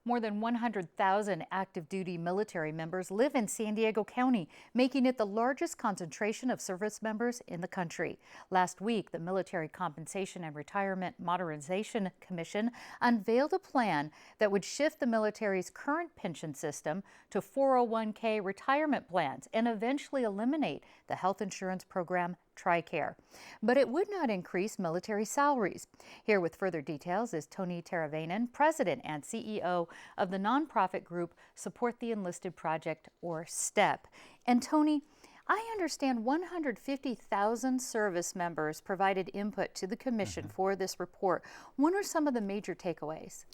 More than 100,000 active duty military members live in San Diego County, making it the largest concentration of service members in the country. Last week, the Military Compensation and Retirement Modernization Commission unveiled a plan that would shift the military's current pension system to 401k retirement plans and eventually eliminate the health insurance program TRICARE. But it would not increase military salaries. Here with further details is Tony Teravainen, President and CEO of the nonprofit group Support the Enlisted Project, or STEP. And Tony, I understand 150,000 service members provided input to the commission for this report. What are some of the major takeaways?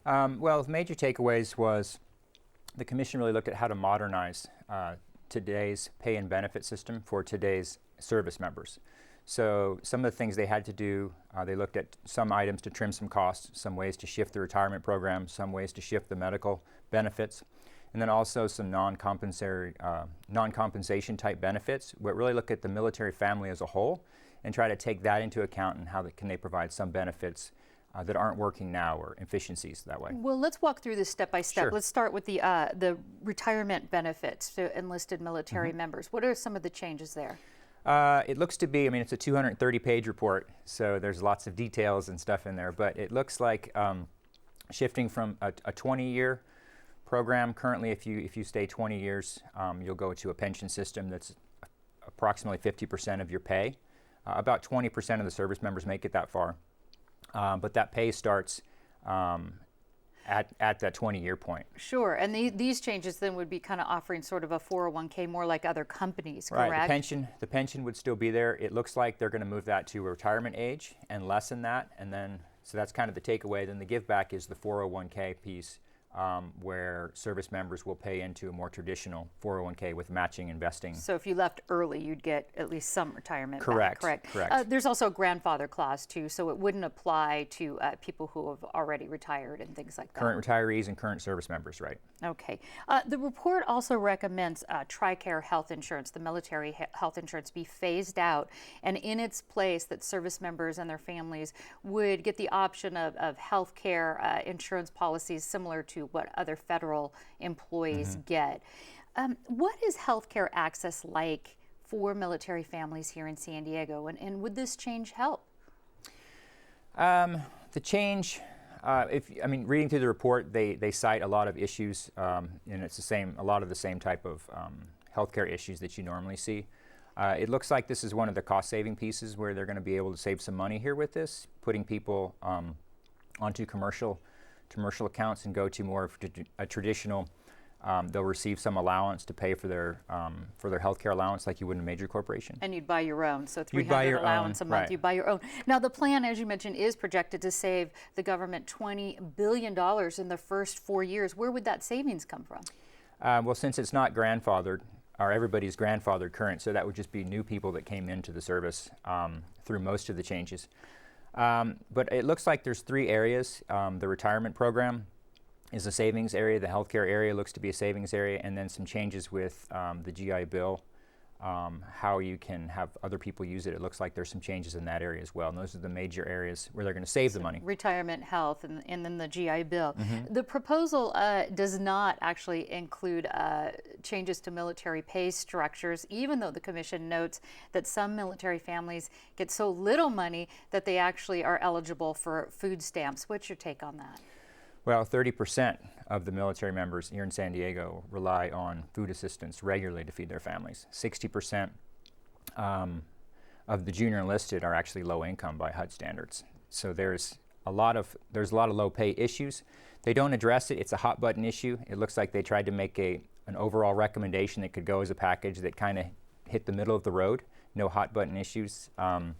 Well, the major takeaways was the commission really looked at how to modernize today's pay and benefit system for today's service members. So some of the things they had to do, they looked at some items to trim some costs, some ways to shift the retirement program, some ways to shift the medical benefits, and then also some non-compensation type benefits. But really look at the military family as a whole and try to take that into account and how can they provide some benefits that aren't working now, or efficiencies that way. Well, let's walk through this step by step. Sure. Let's start with the retirement benefits to enlisted military members. What are some of the changes there? It looks to be, it's a 230-page report, so there's lots of details and stuff in there, but it looks like shifting from a 20-year program. Currently, if you stay 20 years, you'll go to a pension system that's approximately 50% of your pay. About 20% of the service members make it that far, but that pay starts at that 20-year point. Sure, and these changes then would be kind of offering sort of a 401k more like other companies, correct? Right, the pension would still be there. It looks like they're going to move that to a retirement age and lessen that, and then, so that's kind of the takeaway. Then the give back is the 401k piece, where service members will pay into a more traditional 401k with matching investing. So if you left early, you'd get at least some retirement Correct. back, correct? There's also a grandfather clause too, so it wouldn't apply to people who have already retired and things like that. Current retirees and current service members, right. Okay. The report also recommends TRICARE health insurance, the military health insurance, be phased out, and in its place that service members and their families would get the option of health care insurance policies similar to what other federal employees get. What is healthcare access like for military families here in San Diego, and would this change help? The change, reading through the report, they cite a lot of issues, and it's a lot of the same type of healthcare issues that you normally see. It looks like this is one of the cost-saving pieces where they're going to be able to save some money here with this, putting people onto commercial accounts and go to more of a traditional. They'll receive some allowance to pay for their healthcare allowance, like you would in a major corporation. And you'd buy your own, so $300 allowance a month. Right. You buy your own. Now, the plan, as you mentioned, is projected to save the government $20 billion in the first 4 years. Where would that savings come from? Well, since it's not grandfathered, or everybody's grandfathered current, so that would just be new people that came into the service through most of the changes. But it looks like there's 3 areas. The retirement program is a savings area. The healthcare area looks to be a savings area, and then some changes with the GI Bill, how you can have other people use it. It looks like there's some changes in that area as well, and those are the major areas where they're going to save the money. Retirement, health, and then the GI Bill. The proposal does not actually include changes to military pay structures, even though the commission notes that some military families get so little money that they actually are eligible for food stamps. What's your take on that? Well, 30% of the military members here in San Diego rely on food assistance regularly to feed their families. 60% of the junior enlisted are actually low income by HUD standards. So there's a lot of low pay issues. They don't address it. It's a hot button issue. It looks like they tried to make an overall recommendation that could go as a package that kind of hit the middle of the road. No hot button issues. And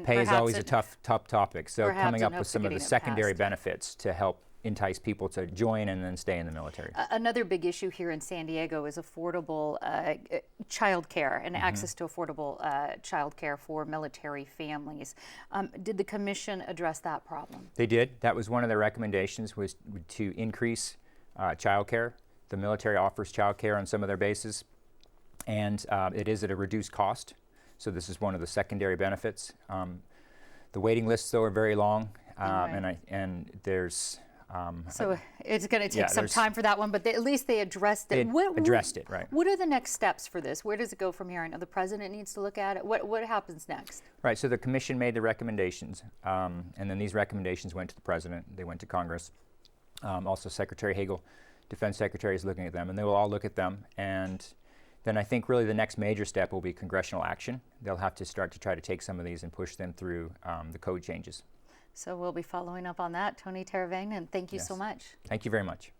pay is always a tough topic. So coming up with some of the secondary passed. benefits to help entice people to join and then stay in the military. Another big issue here in San Diego is affordable child care and access to affordable child care for military families. Did the commission address that problem? They did. That was one of their recommendations, was to increase child care. The military offers child care on some of their bases, and it is at a reduced cost. So this is one of the secondary benefits. The waiting lists, though, are very long, and there's So it's going to take yeah, some time for that one, but at least they addressed it. They addressed it, right. What are the next steps for this? Where does it go from here? I know the president needs to look at it. What happens next? Right, so the commission made the recommendations, and then these recommendations went to the president, they went to Congress. Also Secretary Hagel, Defense Secretary, is looking at them, and they will all look at them. And then I think really the next major step will be congressional action. They'll have to start to try to take some of these and push them through the code changes. So we'll be following up on that. Tony Teravagnan, thank you so much. Thank you very much.